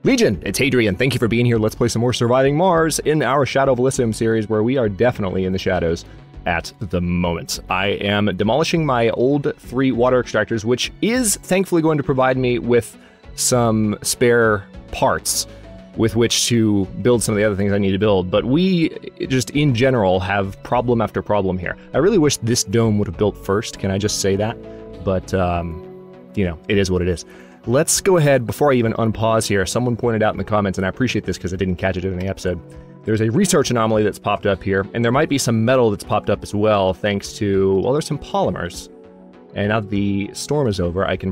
Legion, it's Hadrian. Thank you for being here. Let's play some more Surviving Mars in our Shadow of Elysium series, where we are definitely in the shadows at the moment. I am demolishing my old 3 water extractors, which is thankfully going to provide me with some spare parts with which to build some of the other things I need to build. But we just in general have problem after problem here. I really wish this dome would have built first. Can I just say that? But, you know, it is what it is. Let's go ahead, before I even unpause here, someone pointed out in the comments, and I appreciate this because I didn't catch it in the episode, there's a research anomaly that's popped up here, and there might be some metal that's popped up as well, thanks to, well, there's some polymers. And now that the storm is over, I do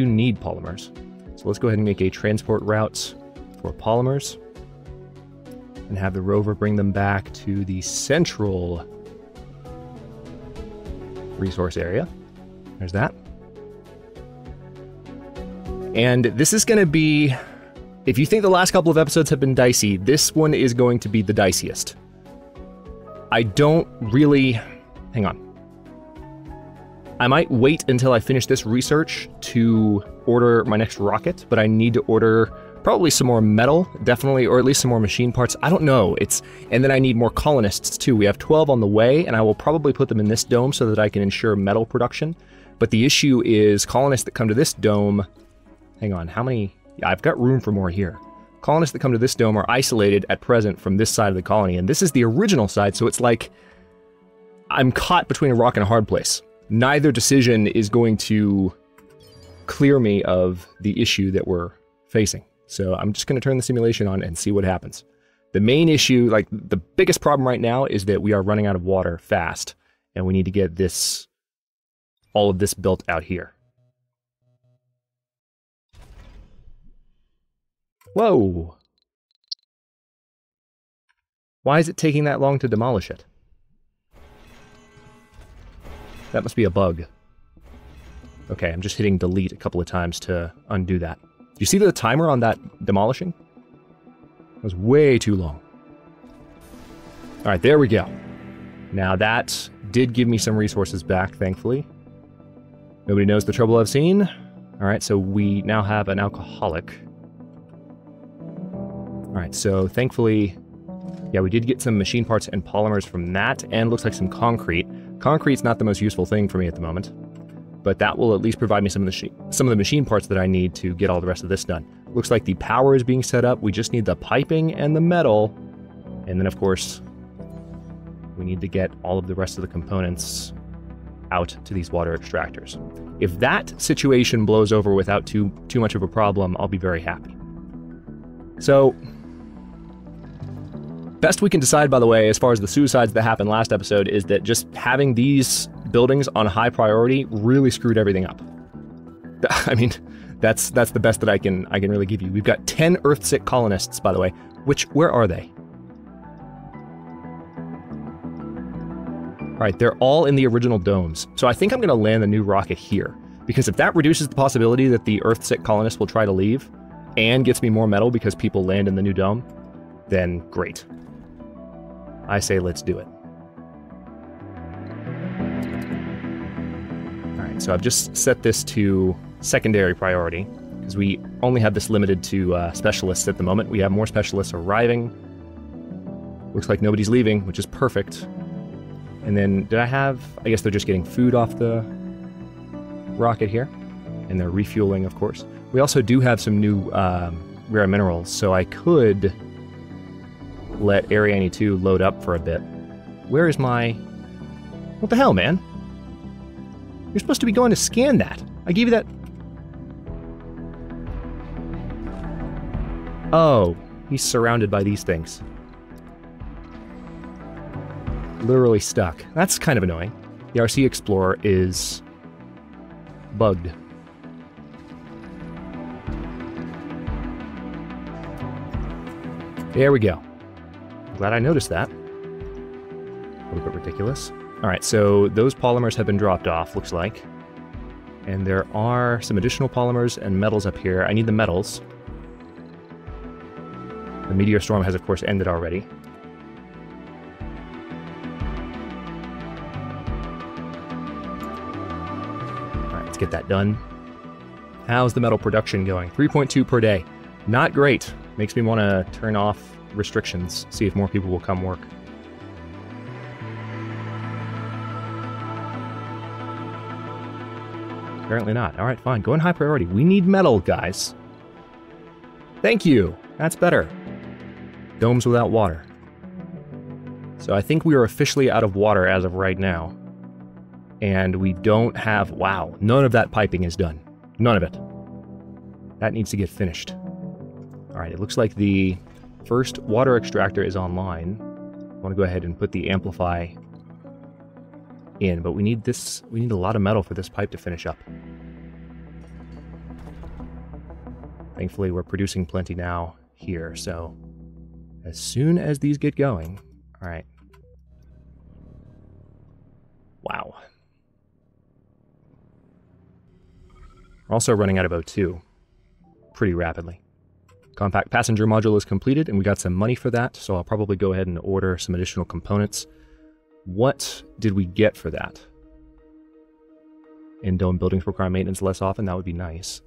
need polymers. So let's go ahead and make a transport route for polymers, and have the rover bring them back to the central resource area. There's that. And this is going to be, if you think the last couple of episodes have been dicey, this one is going to be the diciest. I don't really, hang on. I might wait until I finish this research to order my next rocket, but I need to order probably some more metal, definitely, or at least some more machine parts. I don't know. And then I need more colonists too. We have 12 on the way, and I will probably put them in this dome so that I can ensure metal production. But the issue is colonists that come to this dome. Hang on, how many? Yeah, I've got room for more here. Colonists that come to this dome are isolated at present from this side of the colony, and this is the original side, so it's like I'm caught between a rock and a hard place. Neither decision is going to clear me of the issue that we're facing. So I'm just going to turn the simulation on and see what happens. The main issue, like the biggest problem right now, is that we are running out of water fast, and we need to get this, all of this built out here. Whoa! Why is it taking that long to demolish it? That must be a bug. Okay, I'm just hitting delete a couple of times to undo that. Do you see the timer on that demolishing? It was way too long. Alright, there we go. Now that did give me some resources back, thankfully. Nobody knows the trouble I've seen. Alright, so we now have an alcoholic. Alright, so thankfully, yeah, we did get some machine parts and polymers from that, and looks like some concrete. Concrete's not the most useful thing for me at the moment, but that will at least provide me some of the machine parts that I need to get all the rest of this done. Looks like the power is being set up. We just need the piping and the metal, and then of course, we need to get all of the rest of the components out to these water extractors. If that situation blows over without too much of a problem, I'll be very happy. So, best we can decide, by the way, as far as the suicides that happened last episode, is that just having these buildings on high priority really screwed everything up. I mean, that's the best that I can really give you. We've got 10 Earthsick colonists, by the way. Where are they? All right, they're all in the original domes. So I think I'm going to land the new rocket here, because if that reduces the possibility that the Earthsick colonists will try to leave, and gets me more metal because people land in the new dome, then great. I say let's do it. Alright, so I've just set this to secondary priority, because we only have this limited to specialists at the moment. We have more specialists arriving. Looks like nobody's leaving, which is perfect. And then, I guess they're just getting food off the rocket here, and they're refueling, of course. We also do have some new rare minerals, so I could let Area 2 load up for a bit. Where is my... What the hell, man? You're supposed to be going to scan that. I gave you that... Oh, he's surrounded by these things. Literally stuck. That's kind of annoying. The RC Explorer is bugged. There we go. Glad I noticed that. A little bit ridiculous. Alright, so those polymers have been dropped off, looks like. And there are some additional polymers and metals up here. I need the metals. The meteor storm has, of course, ended already. Alright, let's get that done. How's the metal production going? 3.2 per day. Not great. Makes me want to turn off restrictions, see if more people will come work. Apparently not. Alright, fine. Go in high priority. We need metal, guys. Thank you! That's better. Domes without water. So I think we are officially out of water as of right now. And we don't have... Wow, none of that piping is done. None of it. That needs to get finished. Alright, it looks like the first water extractor is online. I want to go ahead and put the amplify in, but we need this. We need a lot of metal for this pipe to finish up. Thankfully, we're producing plenty now here, so as soon as these get going... Alright. Wow. We're also running out of O2 pretty rapidly. Compact passenger module is completed, and we got some money for that, so I'll probably go ahead and order some additional components. What did we get for that? In-dome buildings require maintenance less often. That would be nice.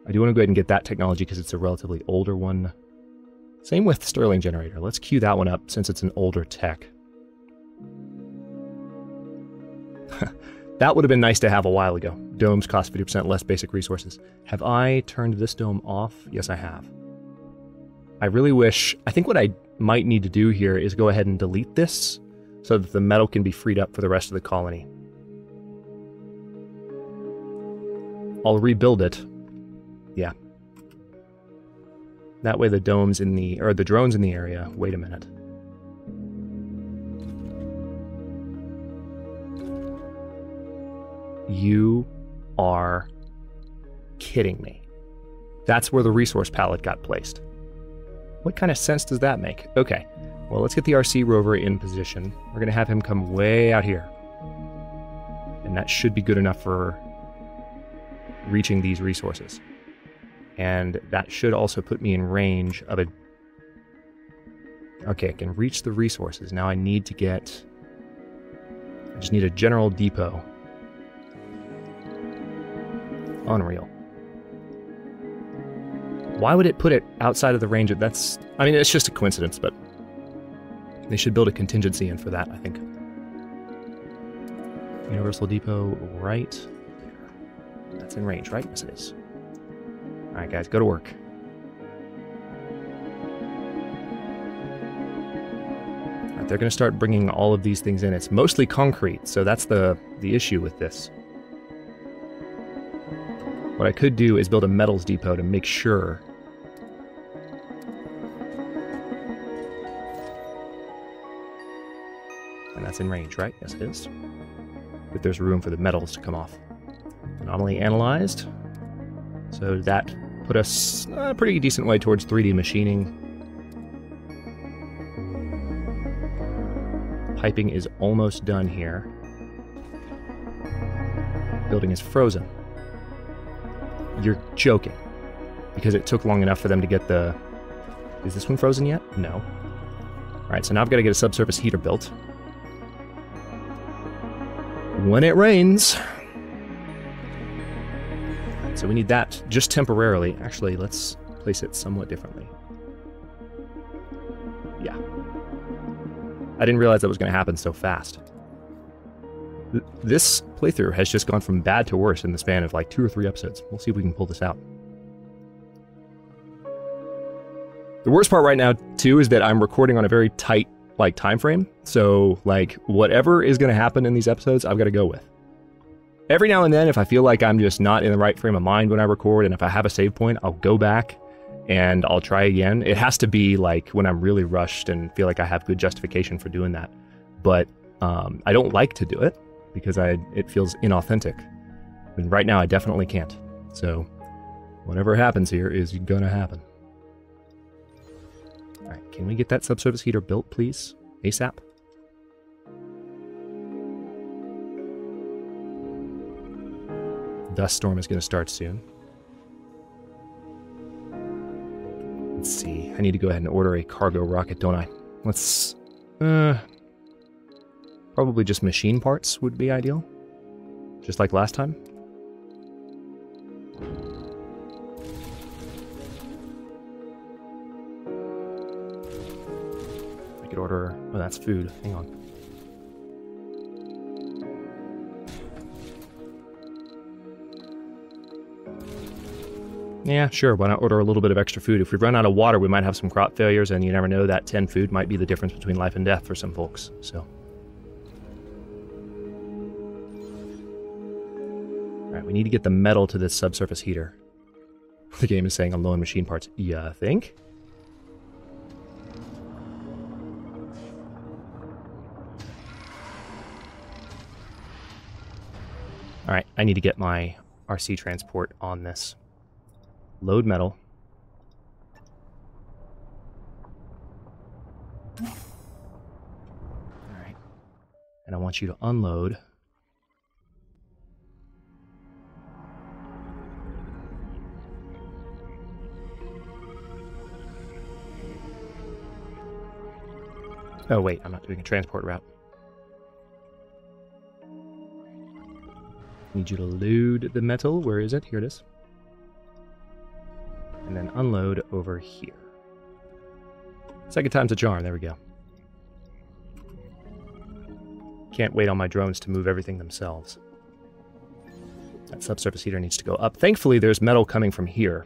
I do want to go ahead and get that technology because it's a relatively older one. Same with Stirling Generator. Let's queue that one up since it's an older tech. That would have been nice to have a while ago. Domes cost 50% less basic resources. Have I turned this dome off? Yes, I have. I really wish... I think what I might need to do here is go ahead and delete this so that the metal can be freed up for the rest of the colony. I'll rebuild it. Yeah. That way the domes in the... or the drones in the area... Wait a minute. You are kidding me. That's where the resource pallet got placed. What kind of sense does that make? Okay, well, let's get the RC rover in position. We're going to have him come way out here. And that should be good enough for reaching these resources. And that should also put me in range of a... Okay, I can reach the resources. Now I need to get... I just need a general depot. Unreal. Why would it put it outside of the range of... That's... I mean, it's just a coincidence, but... They should build a contingency in for that, I think. Universal Depot right there. That's in range, right? Yes, it is. Alright, guys, go to work. Alright, they're going to start bringing all of these things in. It's mostly concrete, so that's the issue with this. What I could do is build a metals depot to make sure. And that's in range, right? Yes, it is. But there's room for the metals to come off. Anomaly analyzed. So that put us a pretty decent way towards 3D machining. Piping is almost done here. Building is frozen. You're joking. Because it took long enough for them to get the... Is this one frozen yet? No. Alright, so now I've got to get a subsurface heater built. When it rains. Right, so we need that just temporarily. Actually, let's place it somewhat differently. Yeah. I didn't realize that was going to happen so fast. This playthrough has just gone from bad to worse in the span of like 2 or 3 episodes. We'll see if we can pull this out. The worst part right now, too, is that I'm recording on a very tight, like, time frame. So, like, whatever is going to happen in these episodes, I've got to go with. Every now and then, if I feel like I'm just not in the right frame of mind when I record, and if I have a save point, I'll go back and I'll try again. It has to be, like, when I'm really rushed and feel like I have good justification for doing that. But I don't like to do it, because it feels inauthentic. And right now, I definitely can't. So, whatever happens here is gonna happen. Alright, can we get that subsurface heater built, please? ASAP? Dust storm is gonna start soon. Let's see, I need to go ahead and order a cargo rocket, don't I? Let's... Probably just machine parts would be ideal. Just like last time. could order... Oh, that's food. Hang on. Yeah, sure, why not order a little bit of extra food? If we run out of water, we might have some crop failures, and you never know, that 10 food might be the difference between life and death for some folks, so... Alright, we need to get the metal to this subsurface heater. The game is saying I'm low on machine parts. Yeah, I think? Alright, I need to get my RC transport on this. Load metal. Alright. And I want you to unload. Oh wait, I'm not doing a transport route. Need you to load the metal. Where is it? Here it is. And then unload over here. Second time's a charm. There we go. Can't wait on my drones to move everything themselves. That subsurface heater needs to go up. Thankfully, there's metal coming from here.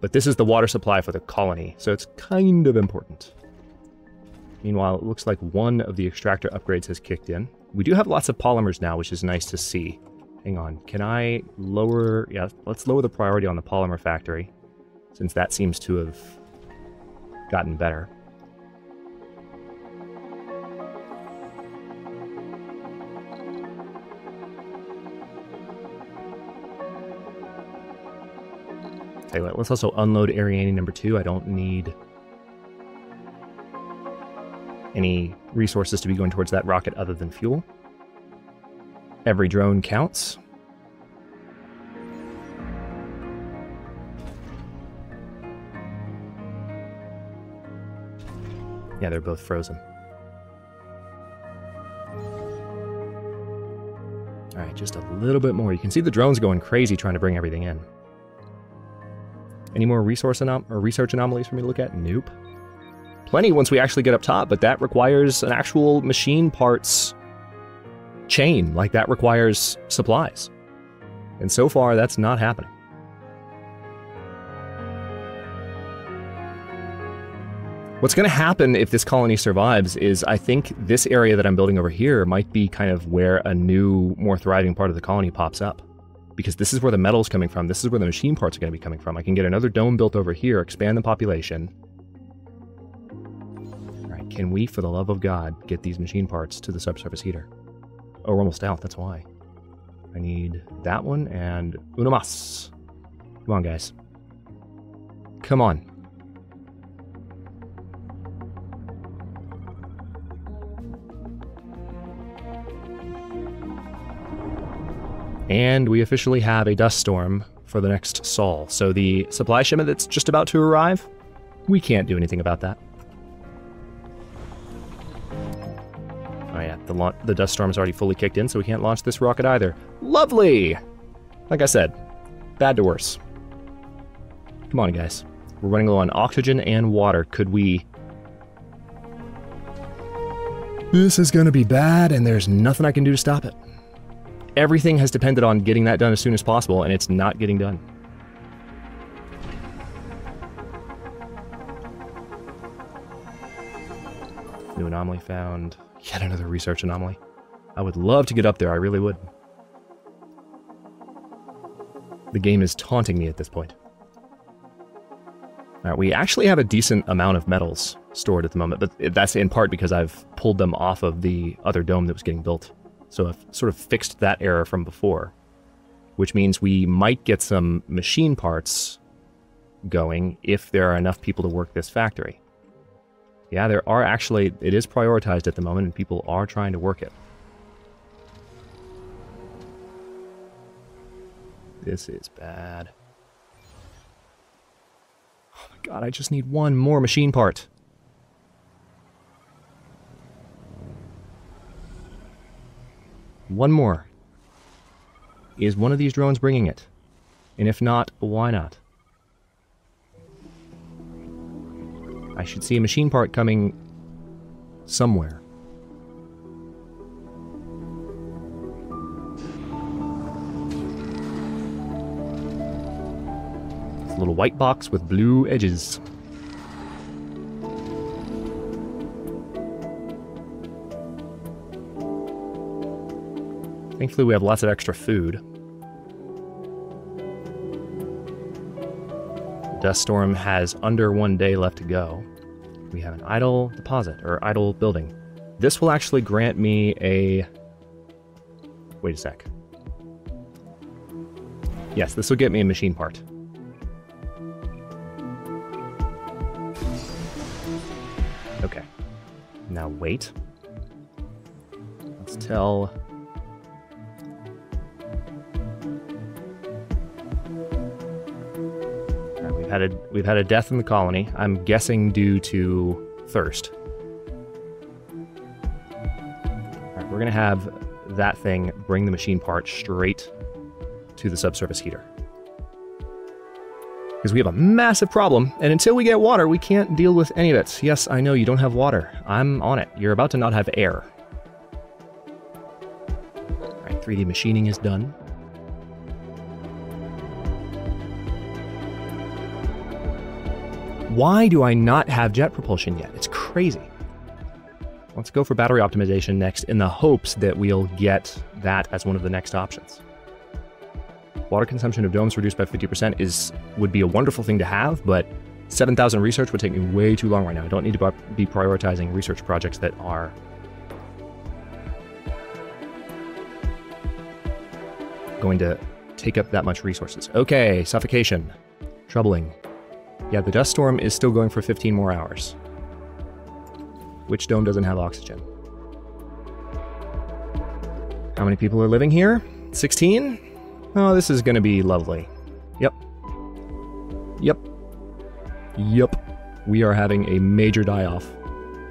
But this is the water supply for the colony, so it's kind of important. Meanwhile, it looks like one of the extractor upgrades has kicked in. We do have lots of polymers now, which is nice to see. Hang on, can I lower... Yeah, let's lower the priority on the polymer factory, since that seems to have gotten better. Tell you what, let's also unload Ariane number 2. I don't need any resources to be going towards that rocket other than fuel. Every drone counts. Yeah, they're both frozen. Alright, just a little bit more. You can see the drones going crazy trying to bring everything in. Any more research anomalies for me to look at? Nope. Plenty once we actually get up top, but that requires an actual machine parts chain. Like, that requires supplies. And so far, that's not happening. What's going to happen if this colony survives is I think this area that I'm building over here might be kind of where a new, more thriving part of the colony pops up. Because this is where the metal's coming from. This is where the machine parts are going to be coming from. I can get another dome built over here, expand the population. Alright, can we, for the love of God, get these machine parts to the subsurface heater? Oh, we're almost out, that's why. I need that one and uno mas. Come on, guys. Come on. And we officially have a dust storm for the next sol. So the supply shipment that's just about to arrive, we can't do anything about that. Oh yeah, the dust storm is already fully kicked in, so we can't launch this rocket either. Lovely! Like I said, bad to worse. Come on, guys. We're running low on oxygen and water. Could we... This is gonna be bad, and there's nothing I can do to stop it. Everything has depended on getting that done as soon as possible, and it's not getting done. New anomaly found. Yet another research anomaly. I would love to get up there, I really would. The game is taunting me at this point. Alright, we actually have a decent amount of metals stored at the moment, but that's in part because I've pulled them off of the other dome that was getting built. So I've sort of fixed that error from before, which means we might get some machine parts going if there are enough people to work this factory. Yeah, there are actually, it is prioritized at the moment and people are trying to work it. This is bad. Oh my god, I just need one more machine part. One more. Is one of these drones bringing it? And if not, why not? I should see a machine part coming somewhere. It's a little white box with blue edges. Thankfully, we have lots of extra food. The dust storm has under 1 day left to go. We have an idle deposit, or idle building. This will actually grant me a... Wait a sec. Yes, this will get me a machine part. Okay. Now wait. Let's tell... We've had a death in the colony. I'm guessing due to thirst. Alright, we're gonna have that thing bring the machine part straight to the subsurface heater. Because we have a massive problem, and until we get water, we can't deal with any of it. Yes, I know you don't have water. I'm on it. You're about to not have air. Alright, 3D machining is done. Why do I not have jet propulsion yet? It's crazy. Let's go for battery optimization next in the hopes that we'll get that as one of the next options. Water consumption of domes reduced by 50% would be a wonderful thing to have, but 7,000 research would take me way too long right now. I don't need to be prioritizing research projects that are going to take up that much resources. Okay, suffocation. Troubling. Yeah, the dust storm is still going for 15 more hours. Which dome doesn't have oxygen? How many people are living here? 16? Oh, this is gonna be lovely. Yep. Yep. Yep. We are having a major die-off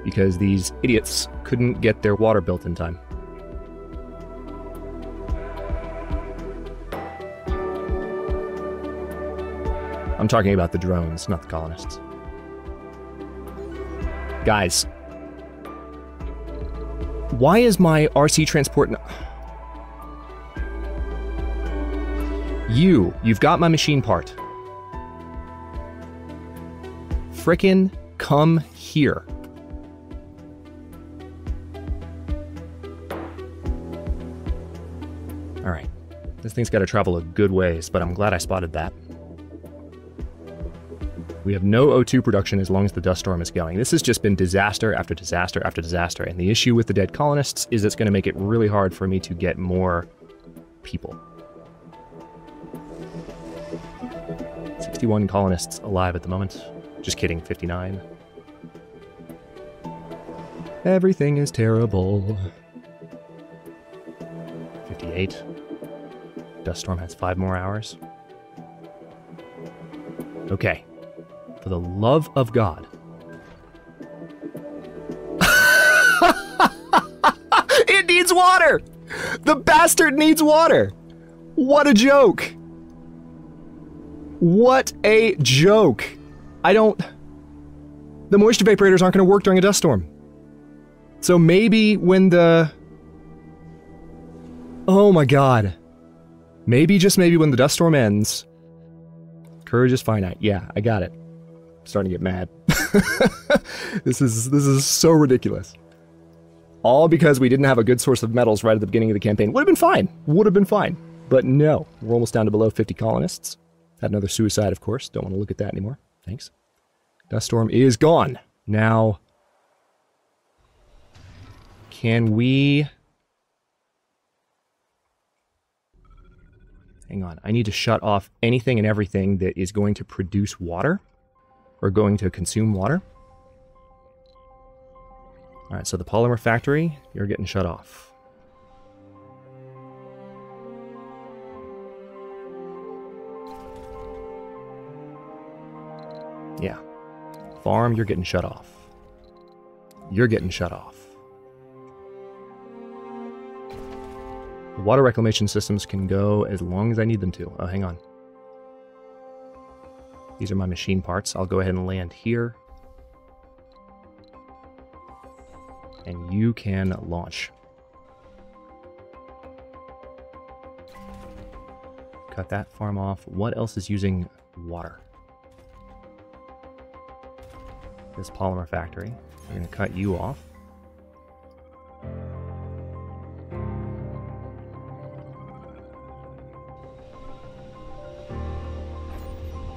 because these idiots couldn't get their water built in time. I'm talking about the drones, not the colonists. Guys. Why is my RC transport... You've got my machine part. Frickin' come here. Alright. This thing's got to travel a good ways, but I'm glad I spotted that. We have no O2 production as long as the dust storm is going. This has just been disaster after disaster after disaster, and the issue with the dead colonists is it's going to make it really hard for me to get more people. 61 colonists alive at the moment. Just kidding, 59. Everything is terrible. 58. Dust storm has 5 more hours. Okay. For the love of God. It needs water! The bastard needs water! What a joke! What a joke! The moisture vaporators aren't going to work during a dust storm. So maybe when the... Oh my god. Maybe, just maybe, when the dust storm ends... Courage is finite. Yeah, I got it. Starting to get mad. This is so ridiculous. All because we didn't have a good source of metals right at the beginning of the campaign. Would have been fine. Would have been fine. But no. We're almost down to below 50 colonists. Had another suicide, of course. Don't want to look at that anymore. Thanks. Dust storm is gone. Now, can we... Hang on. I need to shut off anything and everything that is going to produce water. Or going to consume water. Alright, so the polymer factory, you're getting shut off. Yeah. Farm, you're getting shut off. You're getting shut off. The water reclamation systems can go as long as I need them to. Oh, hang on. These are my machine parts. I'll go ahead and land here. And you can launch. Cut that farm off. What else is using water? This polymer factory. We're going to cut you off.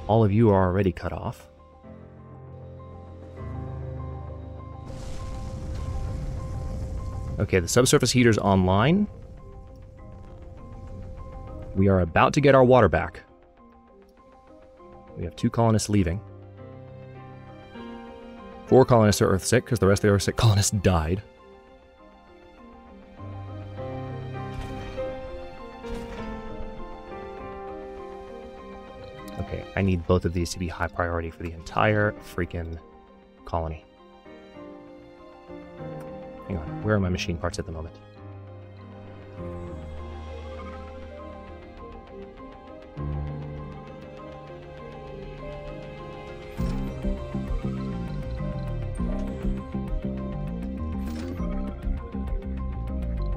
All of you are already cut off. Okay, the subsurface heater's online. We are about to get our water back. We have 2 colonists leaving. 4 colonists are Earthsick, because the rest of the Earthsick colonists died. Okay, I need both of these to be high priority for the entire freaking colony. Hang on, where are my machine parts at the moment?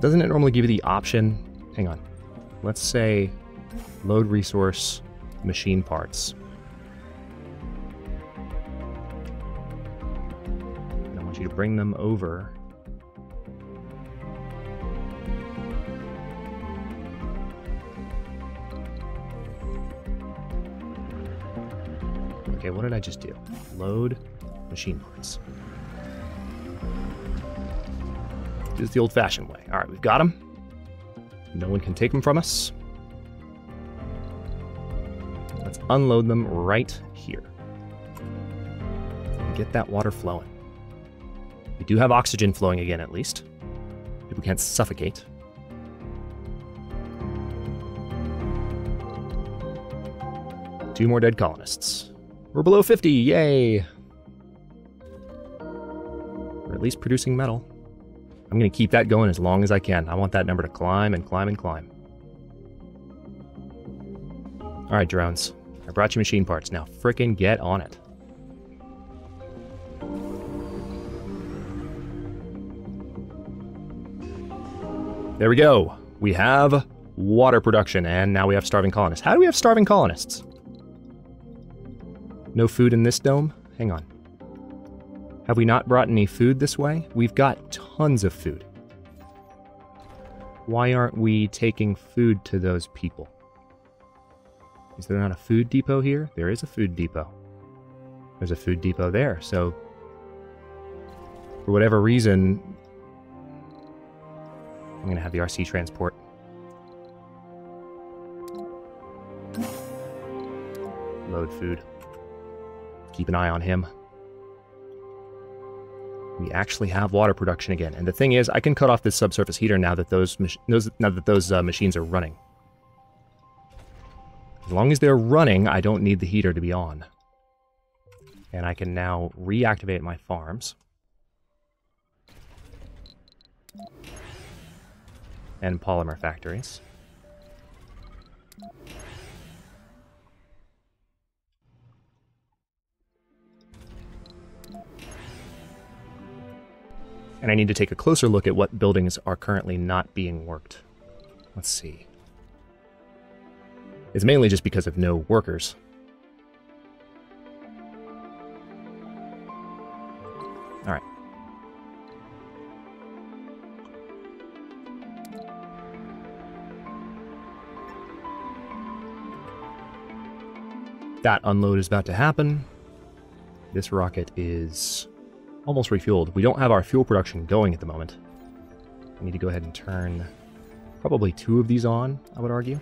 Doesn't it normally give you the option? Hang on. Let's say load resource machine parts. And I want you to bring them over. Okay, what did I just do? Load machine parts. Do it the old-fashioned way. All right, we've got them. No one can take them from us. Let's unload them right here. And get that water flowing. We do have oxygen flowing again, at least. People can't suffocate. Two more dead colonists. We're below 50, yay! We're at least producing metal. I'm going to keep that going as long as I can. I want that number to climb and climb and climb. Alright, drones. I brought you machine parts. Now frickin' get on it. There we go. We have water production, and now we have starving colonists. How do we have starving colonists? No food in this dome? Hang on. Have we not brought any food this way? We've got tons of food. Why aren't we taking food to those people? Is there not a food depot here? There is a food depot. There's a food depot there, so for whatever reason, I'm going to have the RC transport. Load food. Keep an eye on him. We actually have water production again. And the thing is, I can cut off this subsurface heater now that those machines are running. As long as they're running, I don't need the heater to be on. And I can now reactivate my farms. And polymer factories. And I need to take a closer look at what buildings are currently not being worked. Let's see. It's mainly just because of no workers. All right. That unload is about to happen. This rocket is almost refueled. We don't have our fuel production going at the moment. I need to go ahead and turn probably 2 of these on, I would argue.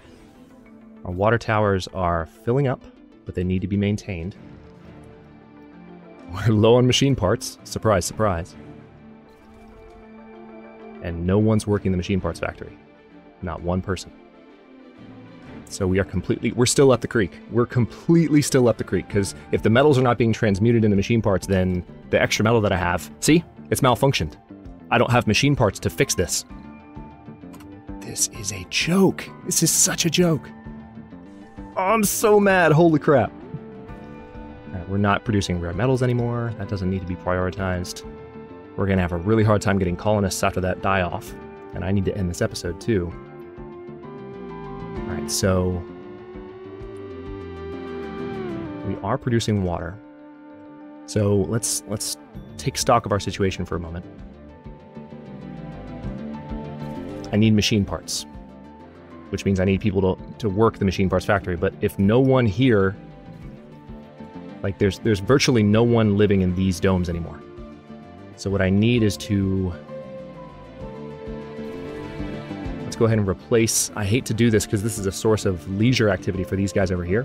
Our water towers are filling up, but they need to be maintained. We're low on machine parts. Surprise, surprise. And no one's working the machine parts factory. Not one person. So we're still up the creek. We're completely still up the creek, because if the metals are not being transmuted into machine parts, then the extra metal that I have, see? It's malfunctioned. I don't have machine parts to fix this. This is a joke. This is such a joke. Oh, I'm so mad. Holy crap. All right, we're not producing rare metals anymore. That doesn't need to be prioritized. we're going to have a really hard time getting colonists after that die off. And I need to end this episode too. All right, so we are producing water. So let's take stock of our situation for a moment. I need machine parts, which means I need people to work the machine parts factory. But if no one here, like there's virtually no one living in these domes anymore. So what I need is to, let's go ahead and replace, I hate to do this because this is a source of leisure activity for these guys over here,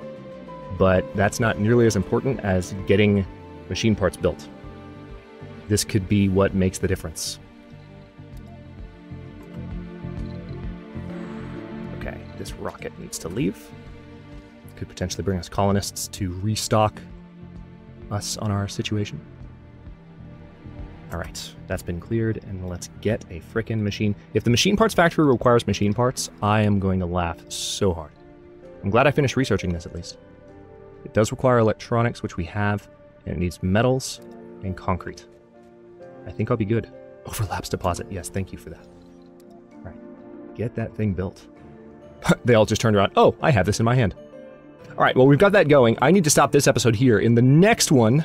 but that's not nearly as important as getting machine parts built. This could be what makes the difference. Okay, this rocket needs to leave. Could potentially bring us colonists to restock us on our situation. All right, that's been cleared, and let's get a frickin' machine. If the machine parts factory requires machine parts, I am going to laugh so hard. I'm glad I finished researching this at least. It does require electronics, which we have, and it needs metals and concrete. I think I'll be good. Overlaps deposit. Yes, thank you for that. All right, get that thing built. They all just turned around. Oh, I have this in my hand. All right, well, we've got that going. I need to stop this episode here. In the next one,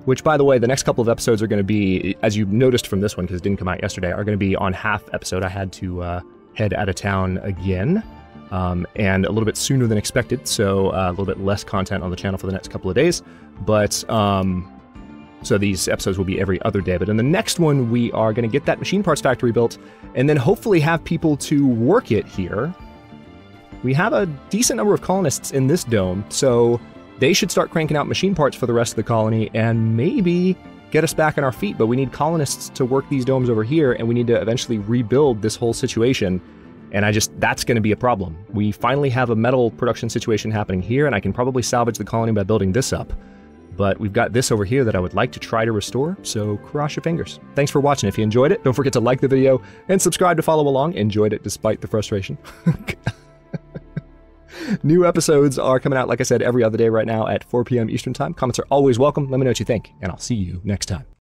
which, by the way, the next couple of episodes are going to be, as you noticed from this one, because it didn't come out yesterday, are going to be on half episode. I had to head out of town again, and a little bit sooner than expected, so a little bit less content on the channel for the next couple of days. But, so these episodes will be every other day. But in the next one, we are going to get that machine parts factory built, and then hopefully have people to work it here. We have a decent number of colonists in this dome, so they should start cranking out machine parts for the rest of the colony and maybe get us back on our feet. But we need colonists to work these domes over here, and we need to eventually rebuild this whole situation. And that's going to be a problem. We finally have a metal production situation happening here, and I can probably salvage the colony by building this up. But we've got this over here that I would like to try to restore, so cross your fingers. Thanks for watching. If you enjoyed it, don't forget to like the video and subscribe to follow along. Enjoyed it despite the frustration. New episodes are coming out, like I said, every other day right now at 4 p.m. Eastern Time. Comments are always welcome. Let me know what you think, and I'll see you next time.